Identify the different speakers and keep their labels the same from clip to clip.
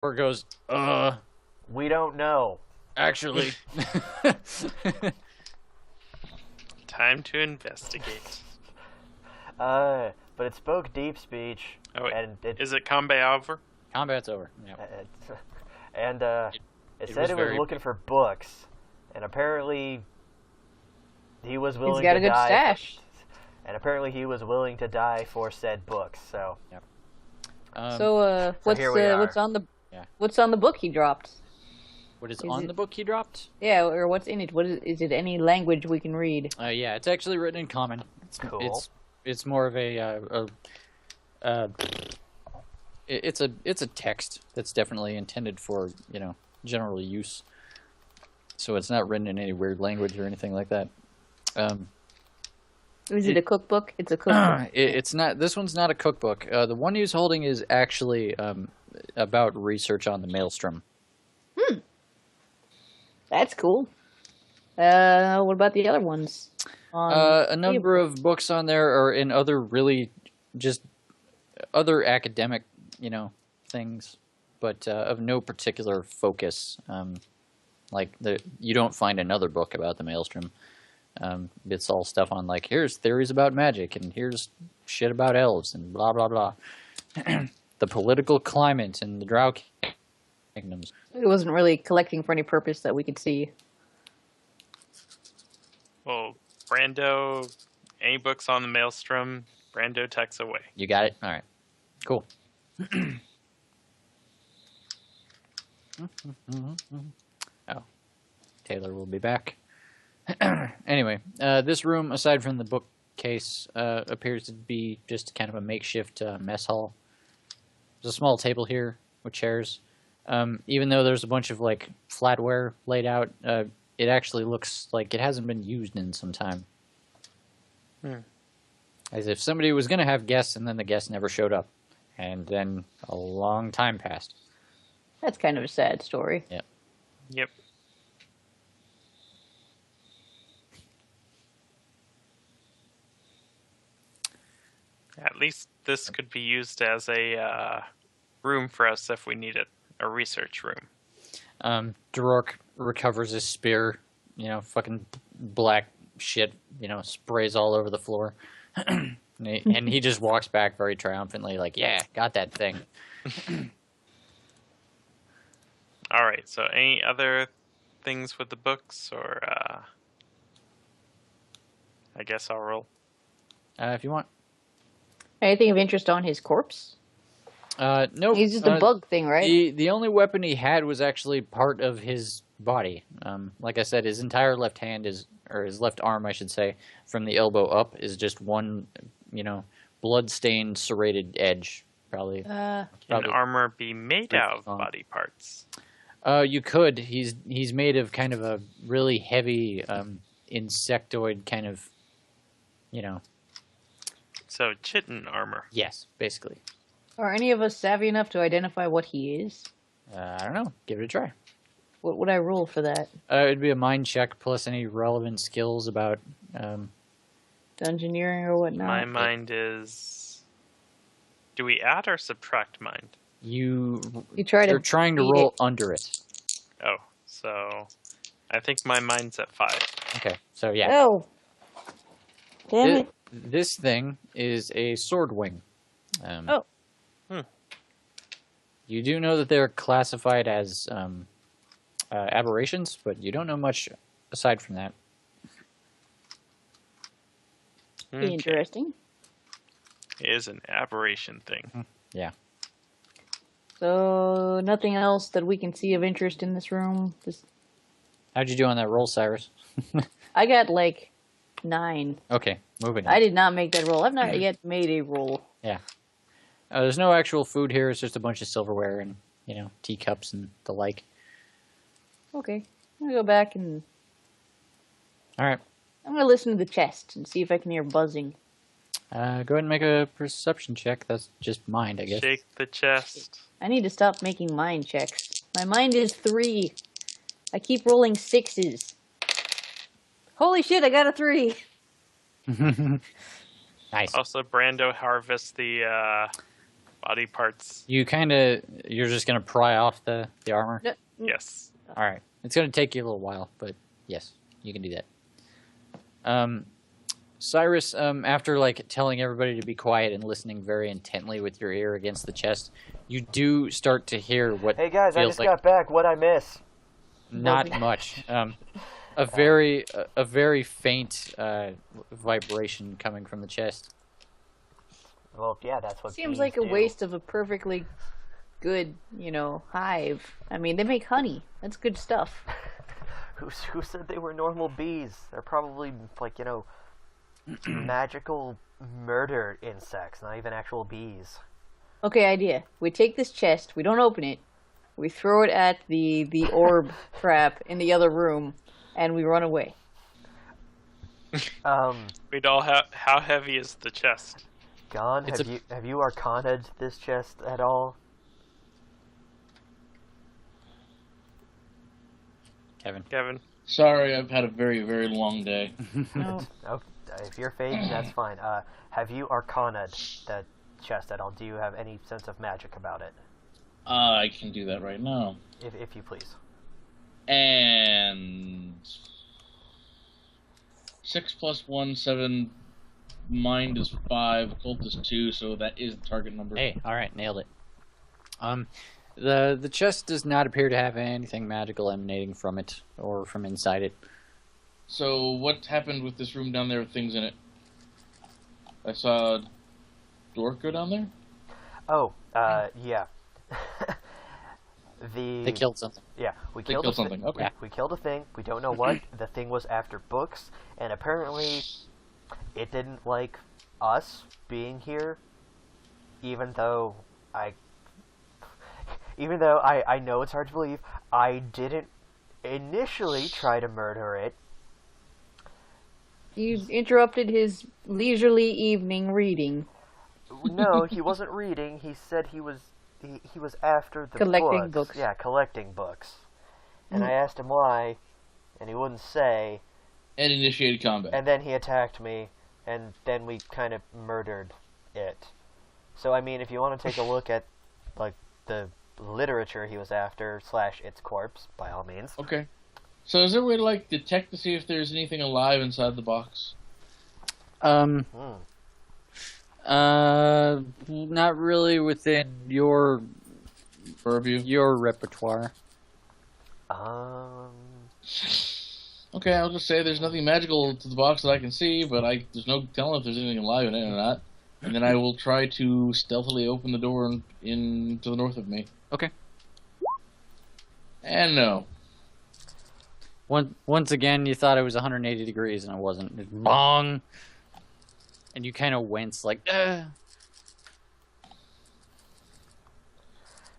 Speaker 1: goes,
Speaker 2: We don't know.
Speaker 1: actually.
Speaker 3: Time to investigate.
Speaker 2: But it spoke deep speech,
Speaker 3: Oh, wait.
Speaker 2: and
Speaker 3: Is it combat over?
Speaker 1: Combat's over. Yeah.
Speaker 2: and it said
Speaker 1: was
Speaker 2: it was
Speaker 1: very
Speaker 2: looking for books, and apparently he was willing
Speaker 4: He's got
Speaker 2: to
Speaker 4: a good
Speaker 2: die.
Speaker 4: stash.
Speaker 2: And apparently he was willing to die for said books. So
Speaker 4: What's
Speaker 2: here we are.
Speaker 4: what's on the book he dropped?
Speaker 1: What is
Speaker 4: Is
Speaker 1: on
Speaker 4: it-
Speaker 1: the book he dropped?
Speaker 4: Yeah, or what's in it? What is it? Any language we can read?
Speaker 1: Yeah, it's actually written in common.
Speaker 2: Cool.
Speaker 1: It's more of it's a text that's definitely intended for general use. So it's not written in any weird language or anything like that.
Speaker 4: Is it a cookbook? It's a cookbook.
Speaker 1: It's not. This one's not a cookbook. The one he's holding is actually about research on the maelstrom.
Speaker 4: That's cool. What about the other ones?
Speaker 1: A number of books on there are in other really just other academic, things, but of no particular focus. You don't find another book about the maelstrom. It's all stuff on here's theories about magic and here's shit about elves and blah blah blah. The political climate in the Drow kingdoms.
Speaker 4: It wasn't really collecting for any purpose that we could see.
Speaker 3: Well, Brando, any books on the Maelstrom, Brando tucks away.
Speaker 1: You got it? All right. Cool. Oh, Taylor will be back. Anyway, this room, aside from the bookcase, appears to be just kind of a makeshift mess hall. There's a small table here with chairs. Even though there's a bunch of flatware laid out, it actually looks like it hasn't been used in some time. As if somebody was going to have guests and then the guests never showed up. And then a long time passed.
Speaker 4: That's kind of a sad story.
Speaker 1: Yep.
Speaker 3: Yep. At least this could be used as a room for us if we need it. A research room.
Speaker 1: Dorork recovers his spear, fucking black shit, sprays all over the floor. and he just walks back very triumphantly, yeah, got that thing.
Speaker 3: All right, so any other things with the books, or I guess I'll roll.
Speaker 1: If you want.
Speaker 4: Anything of interest on his corpse?
Speaker 1: Nope.
Speaker 4: He's just a bug thing, right?
Speaker 1: The only weapon he had was actually part of his body. Like I said, his entire left hand or his left arm, I should say, from the elbow up is just one, blood-stained, serrated edge, probably.
Speaker 3: Can armor be made out of body parts?
Speaker 1: You could. He's made of kind of a really heavy insectoid kind of,
Speaker 3: So chitin armor.
Speaker 1: Yes, basically.
Speaker 4: Are any of us savvy enough to identify what he is?
Speaker 1: I don't know. Give it a try.
Speaker 4: What would I roll for that?
Speaker 1: It'd be a mind check plus any relevant skills about...
Speaker 4: Dungeoneering or whatnot?
Speaker 3: My mind is... Do we add or subtract mind?
Speaker 4: You try to
Speaker 1: You're trying to roll under it.
Speaker 3: Oh, so... I think my mind's at 5.
Speaker 1: Okay, so yeah.
Speaker 4: Oh! Damn it.
Speaker 1: This thing is a sword wing.
Speaker 4: Oh.
Speaker 1: You do know that they're classified as aberrations, but you don't know much aside from that.
Speaker 3: Okay.
Speaker 4: Interesting.
Speaker 3: It is an aberration thing.
Speaker 1: Yeah.
Speaker 4: So, nothing else that we can see of interest in this room?
Speaker 1: How'd you do on that roll, Cyrus?
Speaker 4: I got 9.
Speaker 1: Okay, moving on.
Speaker 4: I did not make that roll. I've not yet made a roll.
Speaker 1: Yeah. There's no actual food here. It's just a bunch of silverware and, teacups and the like.
Speaker 4: Okay. I'm going to go back and...
Speaker 1: All right.
Speaker 4: I'm going to listen to the chest and see if I can hear buzzing.
Speaker 1: Go ahead and make a perception check. That's just mind, I guess.
Speaker 3: Shake the chest.
Speaker 4: I need to stop making mind checks. My mind is 3. I keep rolling 6s. Holy shit, I got a 3.
Speaker 1: Nice.
Speaker 3: Also, Brando harvests the body parts.
Speaker 1: You're just gonna pry off the armor.
Speaker 4: No,
Speaker 3: Yes.
Speaker 1: All right, it's gonna take you a little while, but yes, you can do that. Cyrus, after like telling everybody to be quiet and listening very intently with your ear against the chest, you do start to hear what
Speaker 2: Hey guys, I
Speaker 1: feels
Speaker 2: just
Speaker 1: like
Speaker 2: got back. What'd I miss?
Speaker 1: not much. A very faint vibration coming from the chest.
Speaker 2: Well, yeah, that's what
Speaker 4: seems
Speaker 2: bees
Speaker 4: like a
Speaker 2: do.
Speaker 4: waste of a perfectly good, hive. I mean, they make honey. That's good stuff.
Speaker 2: Who said they were normal bees? They're probably like, magical murder insects, not even actual bees.
Speaker 4: Okay, idea. We take this chest, we don't open it, we throw it at the orb crap in the other room, and we run away.
Speaker 3: We'd all how heavy is the chest?
Speaker 2: Gon, have you arcana'd this chest at all?
Speaker 3: Kevin.
Speaker 5: Sorry, I've had a very, very long day.
Speaker 4: No.
Speaker 2: Oh, if you're fading, that's fine. Have you arcana'd that chest at all? Do you have any sense of magic about it?
Speaker 5: I can do that right now.
Speaker 2: If you please.
Speaker 5: And 6 + 1, 7. Mind is 5. Occult is 2. So that is the target number.
Speaker 1: Hey, all right, nailed it. The chest does not appear to have anything magical emanating from it or from inside it.
Speaker 5: So what happened with this room down there with things in it? I saw a door go down there.
Speaker 2: Oh, yeah.
Speaker 1: They killed something.
Speaker 2: Yeah, we
Speaker 5: They
Speaker 2: killed
Speaker 5: killed
Speaker 2: a
Speaker 5: something. Okay.
Speaker 2: We killed a thing. We don't know what. The thing was after books, and apparently, it didn't like us being here. Even though I know it's hard to believe, I didn't initially try to murder it.
Speaker 4: You interrupted his leisurely evening reading.
Speaker 2: No, he wasn't reading. He said he was after the
Speaker 4: Collecting books.
Speaker 2: Yeah, collecting books. And I asked him why, and he wouldn't say.
Speaker 5: And initiated combat.
Speaker 2: And then he attacked me, and then we kind of murdered it. So I mean, if you want to take a look at like the literature he was after / its corpse, by all means.
Speaker 5: Okay. So is there a way to like detect to see if there's anything alive inside the box?
Speaker 1: Not really within your
Speaker 5: Purview.
Speaker 1: your repertoire.
Speaker 5: Okay, I'll just say there's nothing magical to the box that I can see, but there's no telling if there's anything alive in it or not. And then I will try to stealthily open the door in to the north of me.
Speaker 1: Okay.
Speaker 5: And no.
Speaker 1: Once again, you thought it was 180 degrees, and it wasn't. It's bong! And you kind of wince, like, ugh.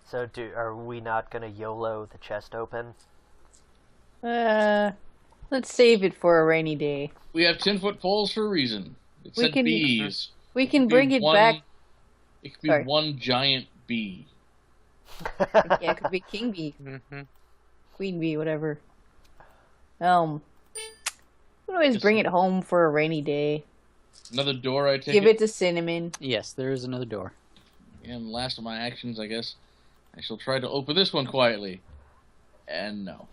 Speaker 2: So are we not gonna YOLO the chest open?
Speaker 4: Let's save it for a rainy day.
Speaker 5: We have 10-foot poles for a reason. It
Speaker 4: We
Speaker 5: said
Speaker 4: can-
Speaker 5: bees.
Speaker 4: We can bring it back.
Speaker 5: It could be
Speaker 4: Sorry.
Speaker 5: one giant bee.
Speaker 4: Yeah, it could be king bee,
Speaker 3: Mm-hmm.
Speaker 4: queen bee, whatever. We can always bring it home for a rainy day.
Speaker 5: Another door, I take
Speaker 4: Give it to Cinnamon.
Speaker 1: Yes, there is another door.
Speaker 5: And last of my actions, I guess, I shall try to open this one quietly. And no.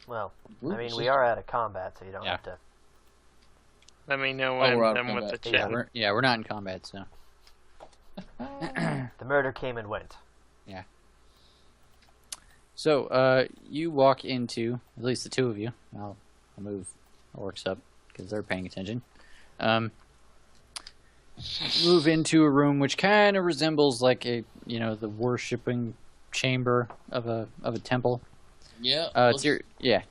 Speaker 2: Well,
Speaker 5: Group
Speaker 2: I mean, we
Speaker 5: system.
Speaker 2: are out of combat, so you don't
Speaker 1: Yeah.
Speaker 2: have to.
Speaker 3: Let me know
Speaker 5: Oh,
Speaker 3: when
Speaker 5: we're out
Speaker 3: I'm
Speaker 5: of
Speaker 3: with the
Speaker 5: combat.
Speaker 3: chat.
Speaker 1: We're not in combat, so.
Speaker 2: The murder came and went.
Speaker 1: So, you walk into, at least the two of you, I'll move orcs up because they're paying attention. Move into a room which kind of resembles like the worshipping chamber of a temple.
Speaker 5: Yeah.
Speaker 1: To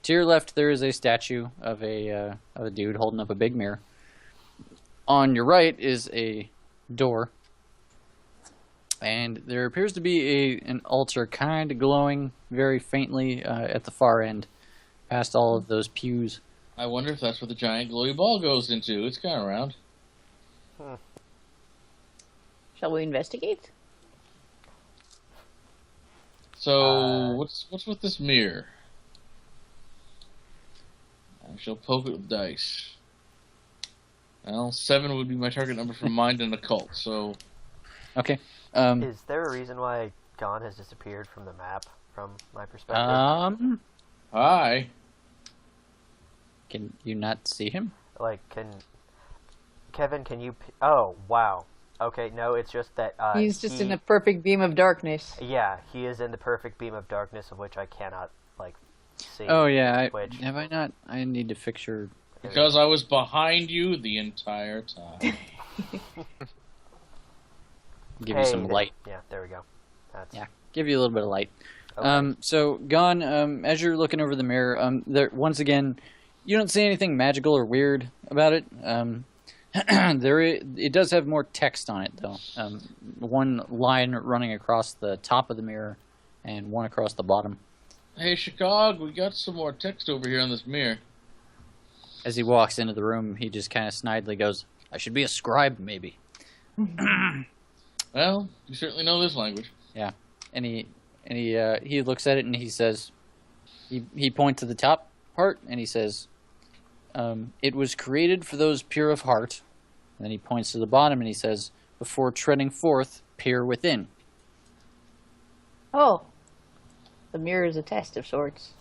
Speaker 1: your left there is a statue of a dude holding up a big mirror. On your right is a door, and there appears to be an altar kind of glowing very faintly at the far end, past all of those pews.
Speaker 5: I wonder if that's where the giant glowy ball goes into. It's kind of round.
Speaker 4: Shall we investigate?
Speaker 5: So what's with this mirror? I shall poke it with dice. Well, 7 would be my target number for mind and occult. So
Speaker 1: Okay.
Speaker 2: Is there a reason why Gon has disappeared from the map, from my perspective?
Speaker 5: Hi.
Speaker 1: Can you not see him?
Speaker 2: Like, Kevin, can you... Oh, wow. Okay, no, it's just that...
Speaker 4: He's just in a perfect beam of darkness.
Speaker 2: Yeah, he is in the perfect beam of darkness of which I cannot, like, see.
Speaker 1: Oh yeah,
Speaker 2: Which...
Speaker 1: have I not? I need to fix your...
Speaker 5: Because I was behind you the entire time.
Speaker 1: Give you some light.
Speaker 2: Yeah, there we go. That's...
Speaker 1: Yeah, give you a little bit of light.
Speaker 2: Okay.
Speaker 1: So, Gon, as you're looking over the mirror, there once again, you don't see anything magical or weird about it. It does have more text on it, though. One line running across the top of the mirror, and one across the bottom.
Speaker 5: Hey, Chicago, we got some more text over here on this mirror.
Speaker 1: As he walks into the room, he just kind of snidely goes, "I should be a scribe, maybe."
Speaker 5: Well, you certainly know this language.
Speaker 1: Yeah, and he looks at it and he says, he points to the top part and he says, "It was created for those pure of heart." And then he points to the bottom and he says, "Before treading forth, peer within."
Speaker 4: Oh. The mirror is a test of sorts.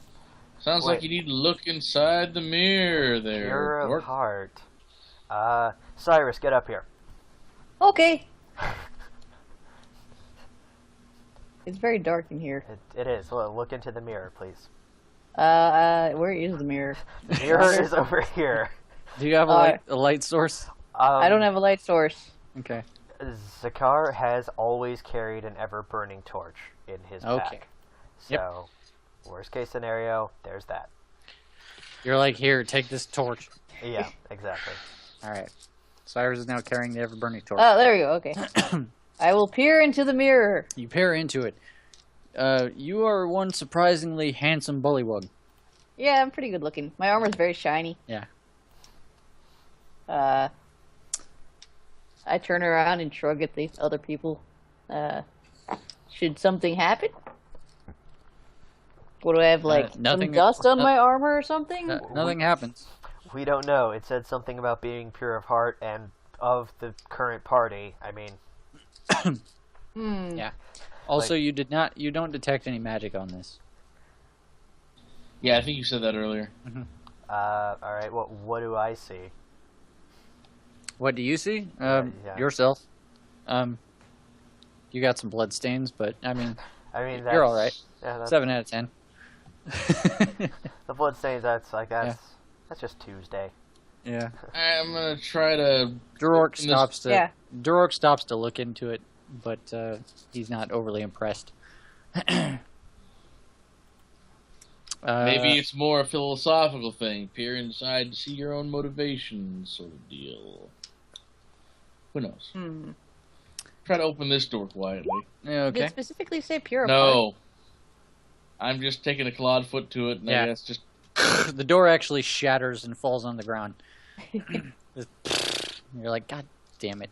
Speaker 5: Sounds
Speaker 2: Wait.
Speaker 5: like you need to look inside the mirror there.
Speaker 2: Pure of
Speaker 5: Dork.
Speaker 2: heart. Cyrus, get up here.
Speaker 4: Okay. It's very dark in here.
Speaker 2: It is. Look into the mirror, please.
Speaker 4: Where is the mirror?
Speaker 2: The mirror is over here.
Speaker 1: Do you have a light source?
Speaker 4: I don't have a light source.
Speaker 1: Okay.
Speaker 2: Zakar has always carried an ever-burning torch in his pack. So, worst case scenario, there's that.
Speaker 1: You're like, "Here, take this torch."
Speaker 2: Yeah, exactly.
Speaker 1: All right. Cyrus is now carrying the ever-burning torch.
Speaker 4: Oh, there we go. Okay. I will peer into the mirror.
Speaker 1: You peer into it. You are one surprisingly handsome bullywug.
Speaker 4: Yeah, I'm pretty good looking. My armor's very shiny.
Speaker 1: Yeah.
Speaker 4: I turn around and shrug at the other people. Should something happen? What do I have, like,
Speaker 1: nothing-
Speaker 4: some dust on my armor or something?
Speaker 1: Nothing happens.
Speaker 2: We don't know. It said something about being pure of heart and of the current party. I mean,
Speaker 1: Yeah. Also, you don't detect any magic on this.
Speaker 5: Yeah, I think you said that earlier.
Speaker 2: all right. What do I see?
Speaker 1: What do you see?
Speaker 2: Yeah.
Speaker 1: Yourself. You got some blood stains, but I mean,
Speaker 2: That's,
Speaker 1: you're all right.
Speaker 2: Yeah, that's,
Speaker 1: 7 out of 10.
Speaker 2: the blood stains. That's just Tuesday.
Speaker 1: Yeah.
Speaker 5: I'm gonna try to...
Speaker 1: Durork
Speaker 5: In this-
Speaker 1: stops to
Speaker 4: Yeah.
Speaker 1: Durork stops to look into it, but he's not overly impressed.
Speaker 5: Maybe it's more a philosophical thing. Peer inside to see your own motivation sort of deal. Who knows? Try to open this door quietly.
Speaker 1: Yeah,
Speaker 4: Did it
Speaker 1: okay.
Speaker 4: specifically say pure?
Speaker 5: No. I'm just taking a clawed foot to it, and
Speaker 1: Yeah.
Speaker 5: I guess just...
Speaker 1: The door actually shatters and falls on the ground. You're like, "God damn it."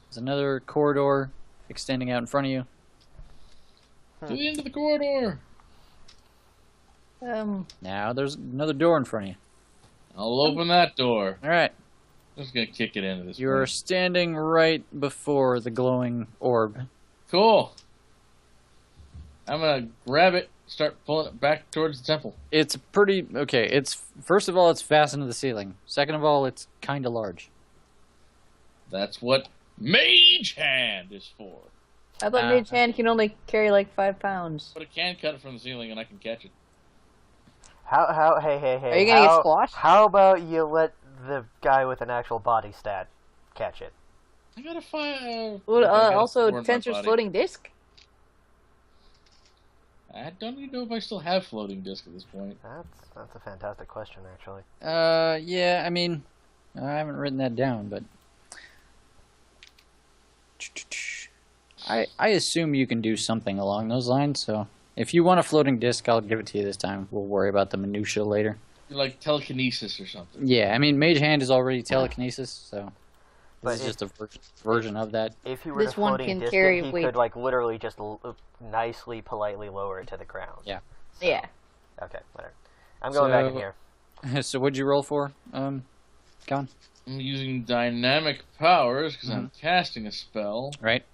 Speaker 1: There's another corridor extending out in front of you.
Speaker 5: To the end of the corridor!
Speaker 1: Now there's another door in front of you.
Speaker 5: I'll open that door.
Speaker 1: All right.
Speaker 5: Just gonna kick it into this
Speaker 1: You're
Speaker 5: one.
Speaker 1: standing right before the glowing orb.
Speaker 5: Cool. I'm gonna grab it, start pulling it back towards the temple.
Speaker 1: It's pretty okay. It's first of all, it's fastened to the ceiling. Second of all, it's kind of large.
Speaker 5: That's what Mage Hand is for.
Speaker 4: I thought Mage Hand can only carry like 5 pounds.
Speaker 5: But it can cut it from the ceiling, and I can catch it.
Speaker 2: Hey.
Speaker 4: Are you gonna get squashed?
Speaker 2: How about you let the guy with an actual body stat catch it?
Speaker 5: I got a 5.
Speaker 4: Well,
Speaker 5: I got a
Speaker 4: also,
Speaker 5: 4 in my
Speaker 4: Tensor's
Speaker 5: body.
Speaker 4: floating disc?
Speaker 5: I don't even know if I still have floating disc at this point.
Speaker 2: That's a fantastic question, actually.
Speaker 1: Yeah. I mean, I haven't written that down, but I assume you can do something along those lines. So if you want a floating disc, I'll give it to you this time. We'll worry about the minutia later.
Speaker 5: Like telekinesis or something.
Speaker 1: Yeah, I mean, Mage Hand is already telekinesis, so
Speaker 2: But
Speaker 1: this is just a version of that.
Speaker 2: If he were
Speaker 4: This
Speaker 2: to
Speaker 4: one
Speaker 2: floating
Speaker 4: can
Speaker 2: disc
Speaker 4: carry
Speaker 2: it, he
Speaker 4: weight.
Speaker 2: could like literally just nicely, politely lower it to the ground.
Speaker 1: Yeah.
Speaker 2: So,
Speaker 4: Yeah.
Speaker 2: Okay, whatever. I'm going back in
Speaker 1: So-
Speaker 2: here.
Speaker 1: So what'd you roll for, Gone?
Speaker 5: I'm using dynamic powers because I'm casting a spell.
Speaker 1: Right.